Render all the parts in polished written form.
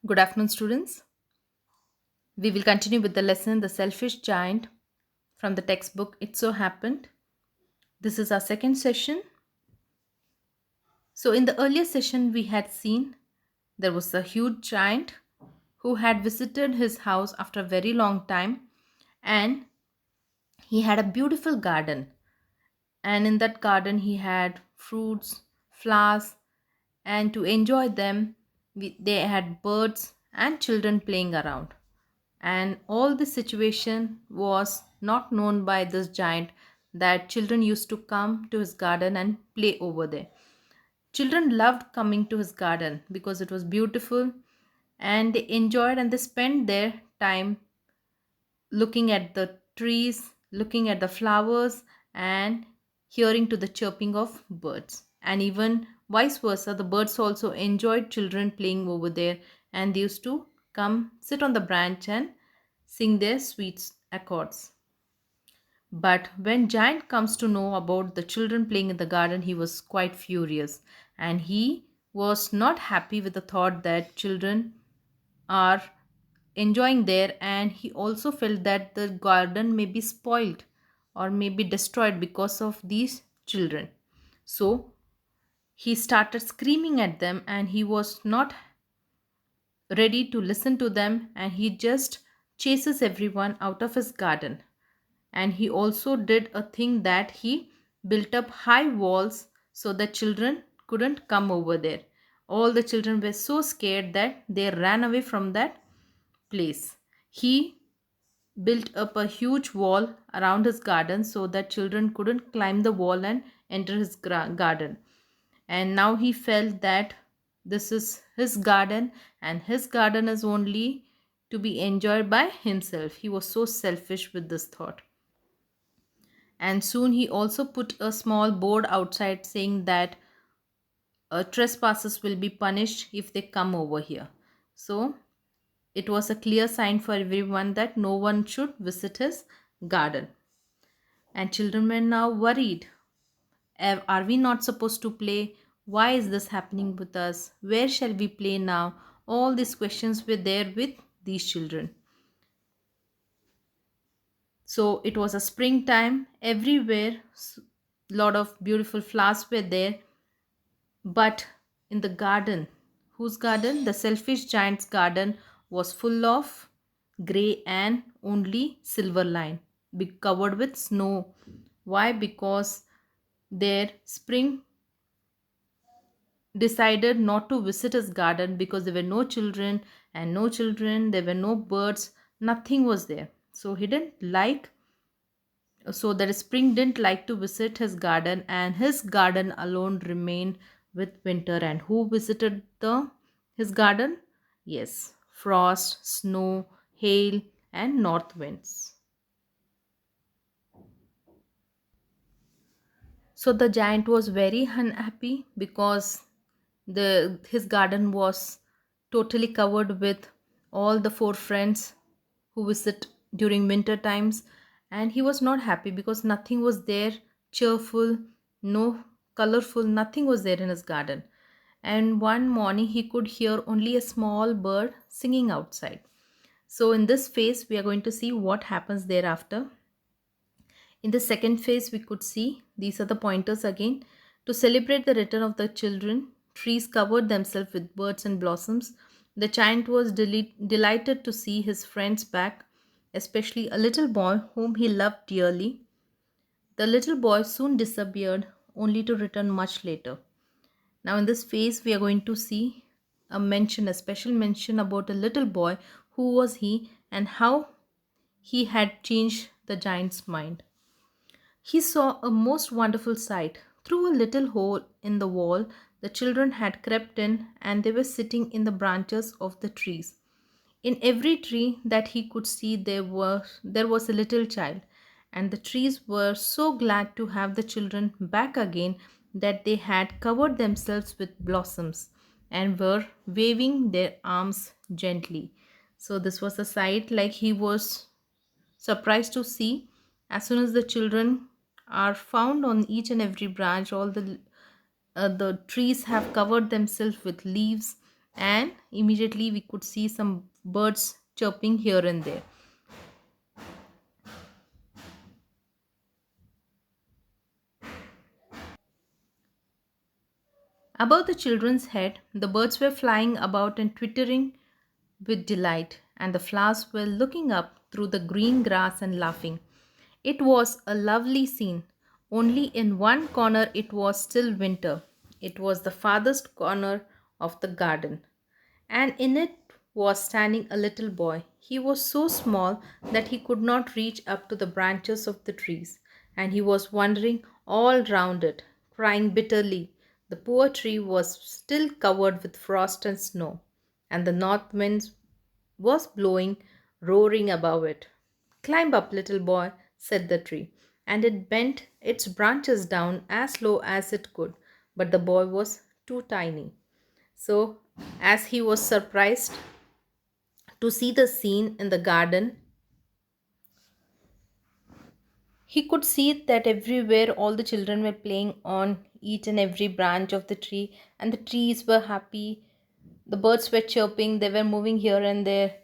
Good afternoon, students. We will continue with the lesson The Selfish Giant from the textbook It So Happened. This is our second session. So, in the earlier session, we had seen there was a huge giant who had visited his house after a very long time, and he had a beautiful garden. And in that garden, he had fruits, flowers, and to enjoy them, they had birds and children playing around. And all this situation was not known by this giant that children used to come to his garden and play over there. Children loved coming to his garden because it was beautiful, and they enjoyed and they spent their time looking at the trees, looking at the flowers, and hearing to the chirping of birds. And even vice versa, the birds also enjoyed children playing over there, and they used to come sit on the branch and sing their sweet accords. But when Giant comes to know about the children playing in the garden, he was quite furious, and he was not happy with the thought that children are enjoying there, and he also felt that the garden may be spoiled or may be destroyed because of these children. So he started screaming at them, and he was not ready to listen to them, and he just chases everyone out of his garden. And he also did a thing that he built up high walls so that children couldn't come over there. All the children were so scared that they ran away from that place. He built up a huge wall around his garden so that children couldn't climb the wall and enter his garden. And now he felt that this is his garden, and his garden is only to be enjoyed by himself. He was so selfish with this thought. And soon he also put a small board outside saying that trespassers will be punished if they come over here. So it was a clear sign for everyone that no one should visit his garden. And children were now worried. Are we not supposed to play? Why is this happening with us? Where shall we play now? All these questions were there with these children. So it was a springtime everywhere. Lot of beautiful flowers were there. But in the garden, whose garden? The selfish giant's garden was full of grey and only silver line, be covered with snow. Why? Because their spring decided not to visit his garden because there were no children, and no children, there were no birds, nothing was there. So he didn't like, so that spring didn't like to visit his garden, and his garden alone remained with winter. And who visited the his garden? Yes, frost, snow, hail, and north winds. So the giant was very unhappy because the his garden was totally covered with all the four friends who visit during winter times, and he was not happy because nothing was there cheerful, no colorful, nothing was there in his garden. And one morning he could hear only a small bird singing outside. So in this phase we are going to see what happens thereafter. In the second phase, we could see these are the pointers again. To celebrate the return of the children, trees covered themselves with birds and blossoms. The giant was delighted to see his friends back, especially a little boy whom he loved dearly. The little boy soon disappeared, only to return much later. Now, in this phase, we are going to see a special mention about a little boy. Who was he and how he had changed the giant's mind? He saw a most wonderful sight. Through a little hole in the wall, the children had crept in, and they were sitting in the branches of the trees. In every tree that he could see, there was a little child, and the trees were so glad to have the children back again that they had covered themselves with blossoms and were waving their arms gently. So, this was a sight like he was surprised to see. As soon as the children are found on each and every branch, all the trees have covered themselves with leaves, and immediately we could see some birds chirping here and there. Above the children's head, the birds were flying about and twittering with delight, and the flowers were looking up through the green grass and laughing. It was a lovely scene. Only in one corner it was still winter. It was the farthest corner of the garden, and in it was standing a little boy. He was so small that he could not reach up to the branches of the trees, and he was wandering all round it, crying bitterly. The poor tree was still covered with frost and snow, and the north wind was blowing, roaring above it. "Climb up, little boy," said the tree, and it bent its branches down as low as it could, but the boy was too tiny. So, as he was surprised to see the scene in the garden, he could see that everywhere all the children were playing on each and every branch of the tree, and the trees were happy. The birds were chirping, they were moving here and there.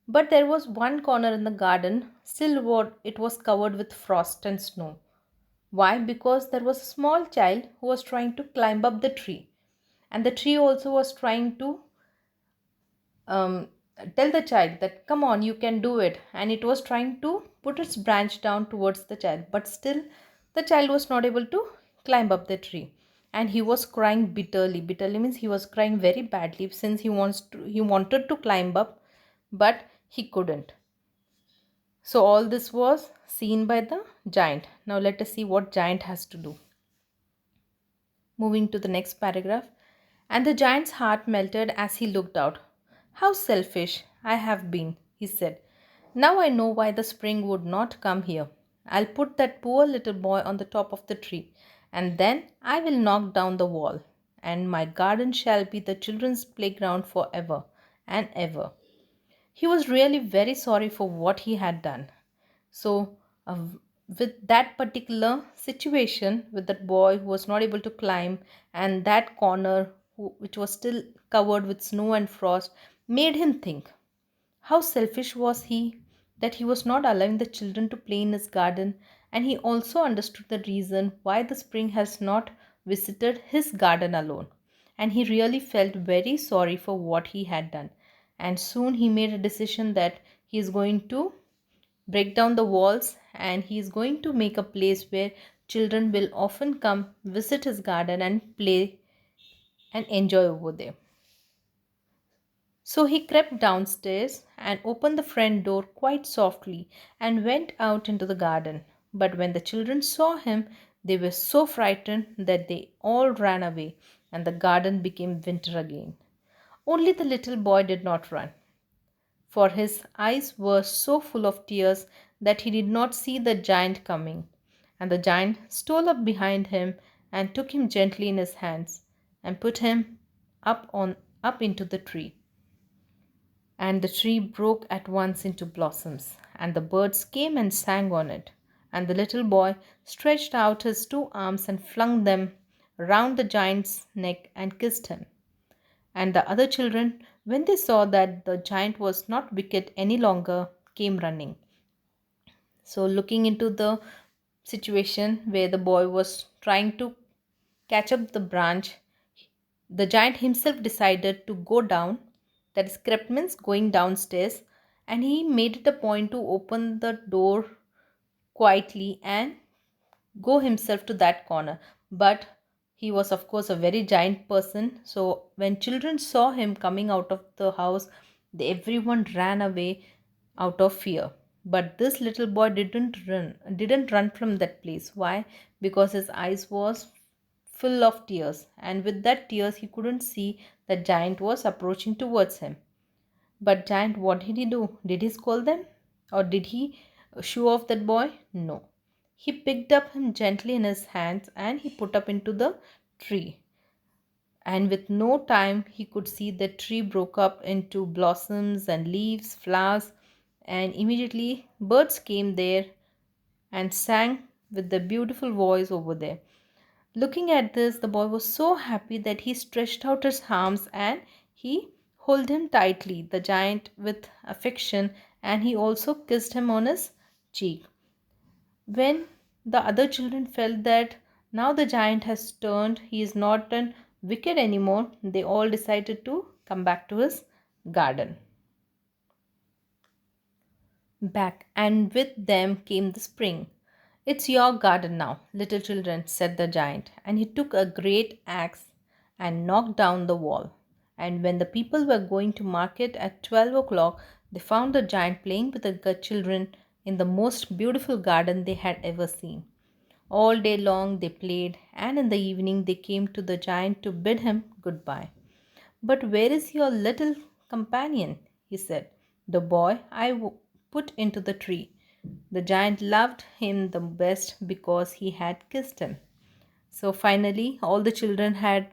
But there was one corner in the garden, still what it was covered with frost and snow. Why? Because there was a small child who was trying to climb up the tree, and the tree also was trying to um, tell the child that come on, you can do it, and it was trying to put its branch down towards the child, but still the child was not able to climb up the tree, and he was crying bitterly. Bitterly means he was crying very badly, since he wanted to climb up, but he couldn't. So all this was seen by the giant. Now let us see what giant has to do. Moving to the next paragraph. And the giant's heart melted as he looked out. "How selfish I have been," he said. "Now I know why the spring would not come here. I'll put that poor little boy on the top of the tree, and then I will knock down the wall, and my garden shall be the children's playground forever and ever." He was really very sorry for what he had done. So, with that particular situation, with that boy who was not able to climb, and that corner which was still covered with snow and frost, made him think how selfish was he, that he was not allowing the children to play in his garden, and he also understood the reason why the spring has not visited his garden alone. And he really felt very sorry for what he had done. And soon he made a decision that he is going to break down the walls, and he is going to make a place where children will often come visit his garden and play and enjoy over there. So he crept downstairs and opened the front door quite softly and went out into the garden. But when the children saw him, they were so frightened that they all ran away, and the garden became winter again. Only the little boy did not run, for his eyes were so full of tears that he did not see the giant coming. And the giant stole up behind him and took him gently in his hands and put him up into the tree. And the tree broke at once into blossoms, and the birds came and sang on it. And the little boy stretched out his two arms and flung them round the giant's neck and kissed him. And the other children, when they saw that the giant was not wicked any longer, came running. So, looking into the situation where the boy was trying to catch up the branch, the giant himself decided to go down, that is, crept means going downstairs, and he made it a point to open the door quietly and go himself to that corner. But he was, of course, a very giant person. So when children saw him coming out of the house, everyone ran away out of fear. But this little boy didn't run from that place. Why? Because his eyes was full of tears, and with that tears he couldn't see that giant was approaching towards him. But giant, what did he do? Did he scold them? Or did he shoo off that boy? No. He picked up him gently in his hands and he put up into the tree. And with no time, he could see the tree broke up into blossoms and leaves, flowers, and immediately birds came there and sang with the beautiful voice over there. Looking at this, the boy was so happy that he stretched out his arms and he hold him tightly, the giant with affection, and he also kissed him on his cheek. When the other children felt that now the giant has turned, he is not an wicked anymore, they all decided to come back to his garden. Back, and with them came the spring. It's your garden now, little children, said the giant, and he took a great axe and knocked down the wall. And when the people were going to market at 12 o'clock, they found the giant playing with the children in the most beautiful garden they had ever seen. All day long they played, and in the evening they came to the giant to bid him goodbye. But where is your little companion? He said. The boy put into the tree. The giant loved him the best because he had kissed him. So finally, all the children had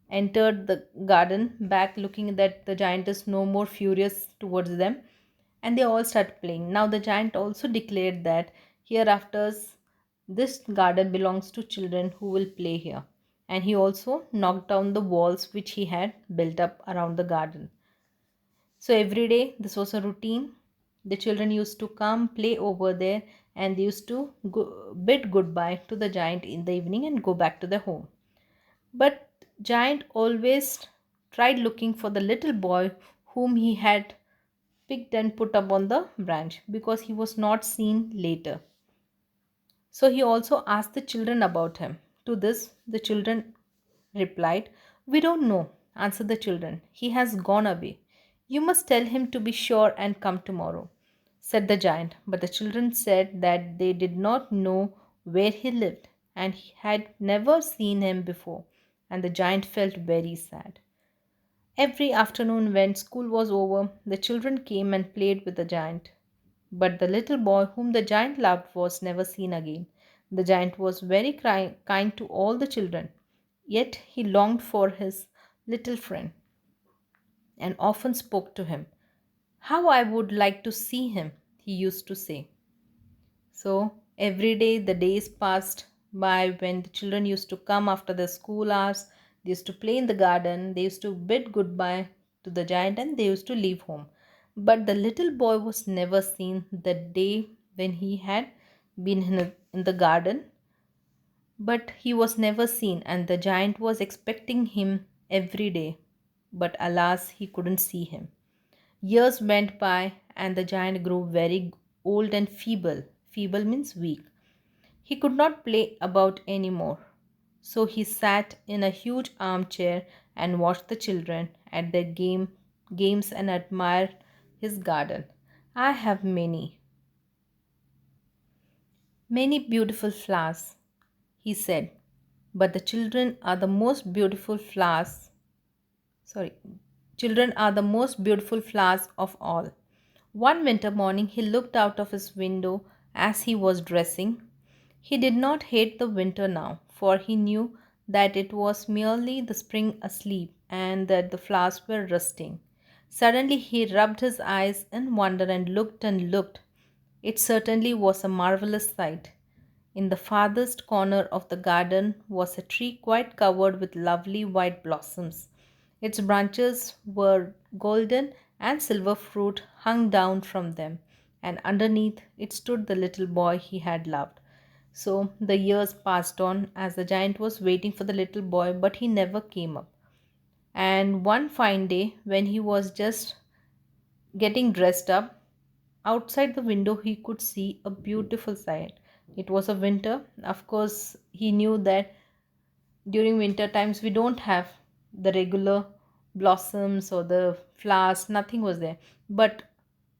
entered the garden back, looking that the giant is no more furious towards them, and they all started playing. Now the giant also declared that hereafter this garden belongs to children who will play here, and he also knocked down the walls which he had built up around the garden. So every day this was a routine. The children used to come play over there, and they used to bid goodbye to the giant in the evening and go back to their home. But Giant always tried looking for the little boy whom he had picked and put up on the branch because he was not seen later. So he also asked the children about him. To this, the children replied, "We don't know," answered the children. "He has gone away. You must tell him to be sure and come tomorrow," said the giant. But the children said that they did not know where he lived and he had never seen him before, and the giant felt very sad. Every afternoon, when school was over, the children came and played with the giant. But the little boy whom the giant loved was never seen again. The giant was very kind to all the children, yet he longed for his little friend and often spoke to him. "How I would like to see him," he used to say. So every day the days passed by when the children used to come after the school hours. They used to play in the garden, they used to bid goodbye to the giant, and they used to leave home. But the little boy was never seen the day when he had been in the garden. But he was never seen, and the giant was expecting him every day. But alas, he couldn't see him. Years went by, and the giant grew very old and feeble. Feeble means weak. He could not play about any more. So he sat in a huge armchair and watched the children at their games and admired his garden. "I have many beautiful flowers," he said, "but the children are the most beautiful flowers. Sorry, children are the most beautiful flowers of all." One winter morning, he looked out of his window as he was dressing. He did not hate the winter now, for he knew that it was merely the spring asleep and that the flowers were rusting. Suddenly, he rubbed his eyes in wonder and looked and looked. It certainly was a marvelous sight. In the farthest corner of the garden was a tree quite covered with lovely white blossoms. Its branches were golden and silver fruit hung down from them, and underneath it stood the little boy he had loved. So the years passed on as the giant was waiting for the little boy, but he never came up. And one fine day, when he was just getting dressed up, outside the window he could see a beautiful sight. It was a winter. Of course, he knew that during winter times we don't have the regular blossoms or the flowers, nothing was there. But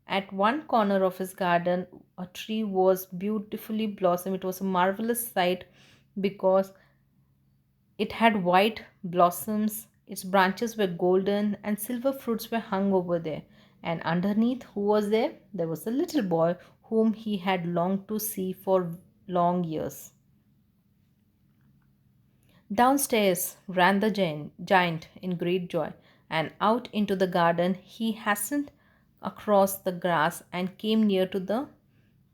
at one corner of his garden, a tree was beautifully blossomed. It was a marvelous sight because it had white blossoms, its branches were golden, and silver fruits were hung over there. And underneath, who was there? There was a little boy whom he had longed to see for long years. Downstairs ran the giant in great joy, and out into the garden he hastened across the grass and came near to the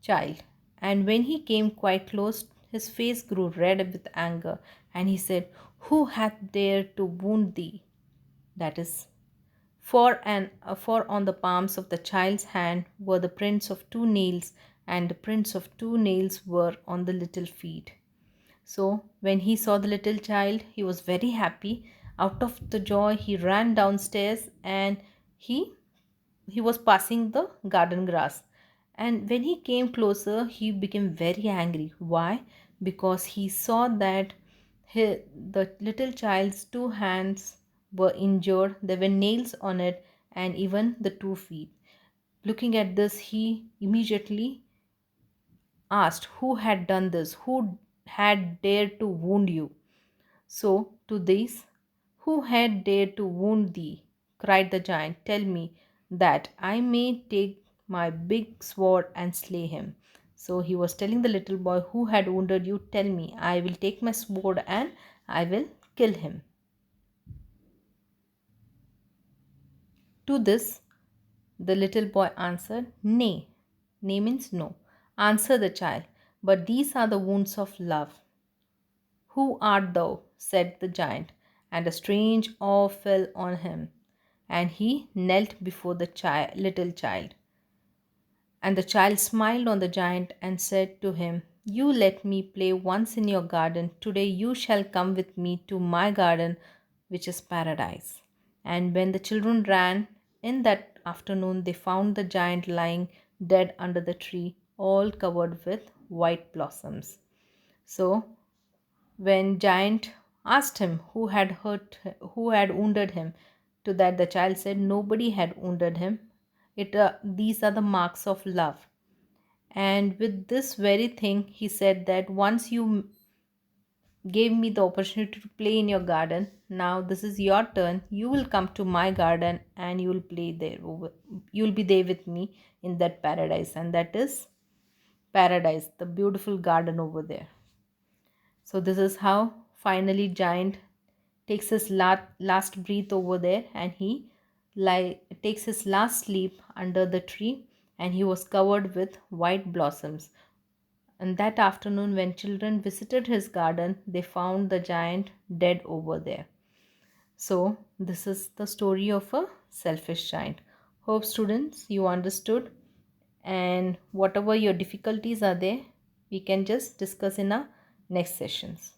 child. And when he came quite close, his face grew red with anger, and he said, "Who hath dared to wound thee?" That is, For on the palms of the child's hand were the prints of two nails, and the prints of two nails were on the little feet. So when he saw the little child, he was very happy. Out of the joy, he ran downstairs, and he he was passing the garden grass. And when he came closer, he became very angry. Why? Because he saw that the little child's two hands were injured, there were nails on it, and even the 2 feet. Looking at this, he immediately asked who had done this, who had dared to wound you. So, to this, who had dared to wound thee? Cried the giant. Tell me, that I may take my big sword and slay him. So he was telling the little boy, who had wounded you? Tell me, I will take my sword and I will kill him. To this, the little boy answered, Nay. Nay means no. Answer the child, but these are the wounds of love. Who art thou? Said the giant, and a strange awe fell on him, and he knelt before the little child. And the child smiled on the giant and said to him, You let me play once in your garden. Today you shall come with me to my garden, which is paradise. And when the children ran in that afternoon, they found the giant lying dead under the tree, all covered with white blossoms. So when giant asked him who had wounded him, to that the child said nobody had wounded him. These are the marks of love. And with this very thing, he said that once you gave me the opportunity to play in your garden, now this is your turn. You will come to my garden and you will play there. You will be there with me in that paradise, and that is paradise, the beautiful garden over there. So this is how finally giant takes his last breath over there, and he takes his last sleep under the tree, and he was covered with white blossoms. And that afternoon, when children visited his garden, they found the giant dead over there. So this is the story of a selfish giant. Hope students you understood, and whatever your difficulties are there, we can just discuss in our next sessions.